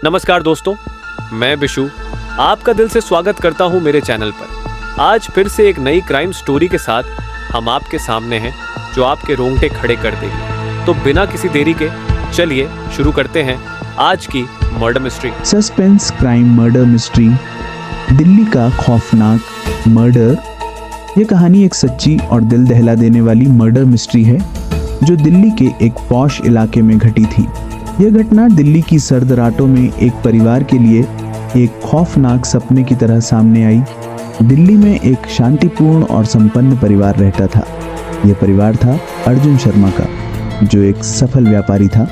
नमस्कार दोस्तों, मैं विशु आपका दिल से स्वागत करता हूं मेरे चैनल पर। आज फिर से एक नई क्राइम स्टोरी के साथ हम आपके सामने हैं जो आपके रोंगटे खड़े कर देगी। तो बिना किसी देरी के चलिए शुरू करते हैं आज की murder mystery. Suspense crime murder mystery, Delhi का खौफनाक मर्डर। ये कहानी एक सच्ची और दिल दहला देने वाली मर्डर मिस्ट्री है जो दिल्ली के एक पॉश इलाके में घटी थी। यह घटना दिल्ली की सर्द रातों में एक परिवार के लिए एक खौफनाक सपने की तरह सामने आई। दिल्ली में एक शांतिपूर्ण और संपन्न परिवार रहता था। यह परिवार था अर्जुन शर्मा का, जो एक सफल व्यापारी था,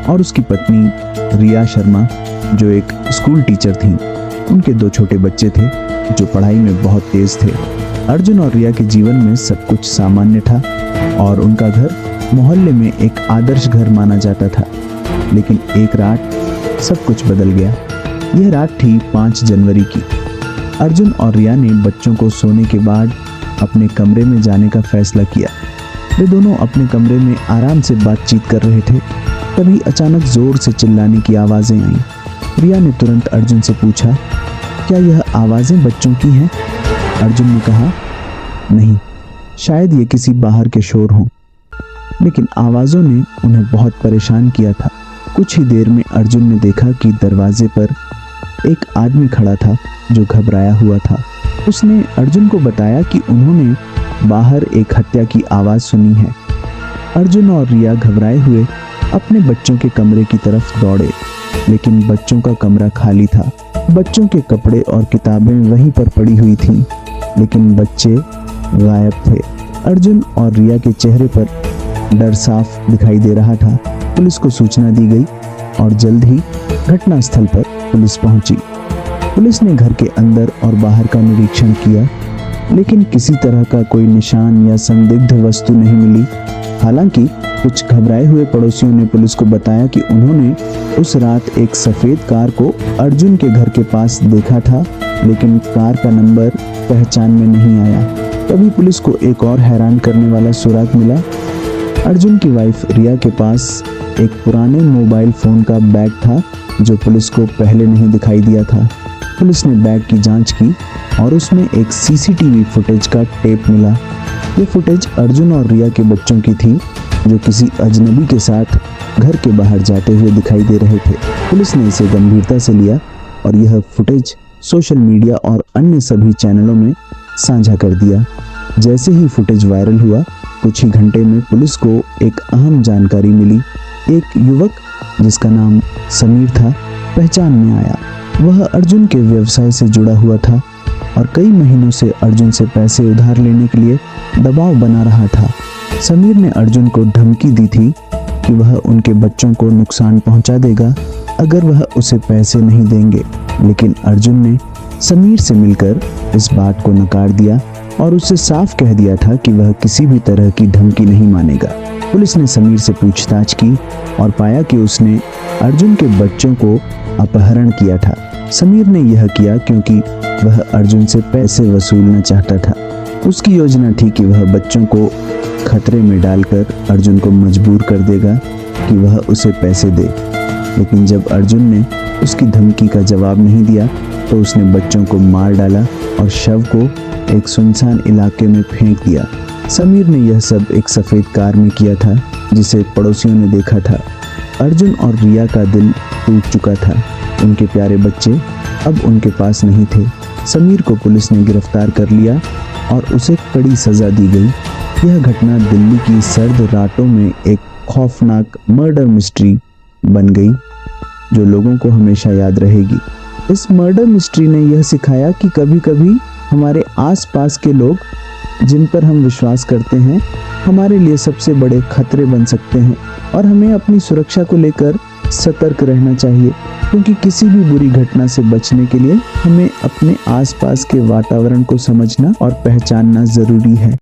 और उसकी पत्नी रिया शर्मा, जो एक स्कूल टीचर थी। उनके 2 छोटे बच्चे थे जो पढ़ाई में बहुत तेज थे। अर्जुन और रिया के जीवन में सब कुछ सामान्य था और उनका घर मोहल्ले में एक आदर्श घर माना जाता था। लेकिन एक रात सब कुछ बदल गया। यह रात थी 5 जनवरी की। अर्जुन और रिया ने बच्चों को सोने के बाद अपने कमरे में जाने का फैसला किया। वे दोनों अपने कमरे में आराम से बातचीत कर रहे थे। तभी अचानक जोर से चिल्लाने की आवाजें आईं। रिया ने तुरंत अर्जुन से पूछा, क्या यह आवाजें बच्चों की हैं? अर्जुन ने कहा, नहीं, शायद ये किसी बाहर के शोर हों। लेकिन आवाजों ने उन्हें बहुत परेशान किया था। कुछ ही देर में अर्जुन ने देखा कि दरवाजे पर एक आदमी खड़ा था जो घबराया हुआ था। उसने अर्जुन को बताया कि उन्होंने बाहर एक हत्या की आवाज सुनी है। अर्जुन और रिया घबराए हुए अपने बच्चों के कमरे की तरफ दौड़े, लेकिन बच्चों का कमरा खाली था। बच्चों के कपड़े और किताबें वहीं पर पड़ी हुई थीं, लेकिन बच्चे गायब थे। अर्जुन और रिया के चेहरे पर डर साफ दिखाई दे रहा था। पुलिस को सूचना दी गई और जल्द ही घटना स्थल पर पुलिस पहुंची। पुलिस ने घर के अंदर और बाहर का निरीक्षण किया, लेकिन किसी तरह का कोई निशान या संदिग्ध वस्तु नहीं मिली। हालांकि कुछ घबराए हुए पड़ोसियों ने पुलिस को बताया कि उन्होंने उस रात एक सफेद कार को अर्जुन के घर के पास देखा था, लेकिन कार का नंबर पहचान में नहीं आया। तभी पुलिस को एक और हैरान करने वाला सुराग मिला। अर्जुन की वाइफ रिया के पास एक पुराने मोबाइल फोन का बैग था जो पुलिस को पहले नहीं दिखाई दिया था। पुलिस ने बैग की जांच की और उसमें एक सीसीटीवी फुटेज का टेप मिला। ये फुटेज अर्जुन और रिया के बच्चों की थी जो किसी अजनबी के साथ घर के बाहर जाते हुए दिखाई दे रहे थे। पुलिस ने इसे गंभीरता से लिया और यह फुटेज सोशल मीडिया और अन्य सभी चैनलों में साझा कर दिया। जैसे ही फुटेज वायरल हुआ, कुछ ही घंटे में पुलिस को एक अहम जानकारी मिली। एक युवक जिसका नाम समीर था पहचान में आया। वह अर्जुन के व्यवसाय से जुड़ा हुआ था और कई महीनों से अर्जुन से पैसे उधार लेने के लिए दबाव बना रहा था। समीर ने अर्जुन को धमकी दी थी कि वह उनके बच्चों को नुकसान पहुंचा देगा अगर वह उसे पैसे नहीं देंगे। लेकिन अर्जुन ने समीर से मिलकर इस बात को नकार दिया और उससे साफ कह दिया था कि वह किसी भी तरह की धमकी नहीं मानेगा। पुलिस ने समीर से पूछताछ की और पाया कि उसने अर्जुन के बच्चों को अपहरण किया था। समीर ने यह किया क्योंकि वह अर्जुन से पैसे वसूलना चाहता था। उसकी योजना थी कि वह बच्चों को खतरे में डालकर अर्जुन को मजबूर कर देगा कि वह उसे पैसे दे। लेकिन जब अर्जुन ने उसकी धमकी का जवाब नहीं दिया तो उसने बच्चों को मार डाला और शव को एक सुनसान इलाके में फेंक दिया। समीर ने यह सब एक सफेद कार में किया था जिसे पड़ोसियों ने देखा था। अर्जुन और रिया का दिल टूट चुका था। उनके प्यारे बच्चे अब उनके पास नहीं थे। समीर को पुलिस ने गिरफ्तार कर लिया और उसे कड़ी सजा दी गई। यह घटना दिल्ली की सर्द रातों में एक खौफनाक मर्डर मिस्ट्री बन गई जो लोगों को हमेशा याद रहेगी। इस मर्डर मिस्ट्री ने यह सिखाया कि कभी-कभी हमारे आसपास के लोग जिन पर हम विश्वास करते हैं हमारे लिए सबसे बड़े खतरे बन सकते हैं और हमें अपनी सुरक्षा को लेकर सतर्क रहना चाहिए, क्योंकि किसी भी बुरी घटना से बचने के लिए हमें अपने आसपास के वातावरण को समझना और पहचानना जरूरी है।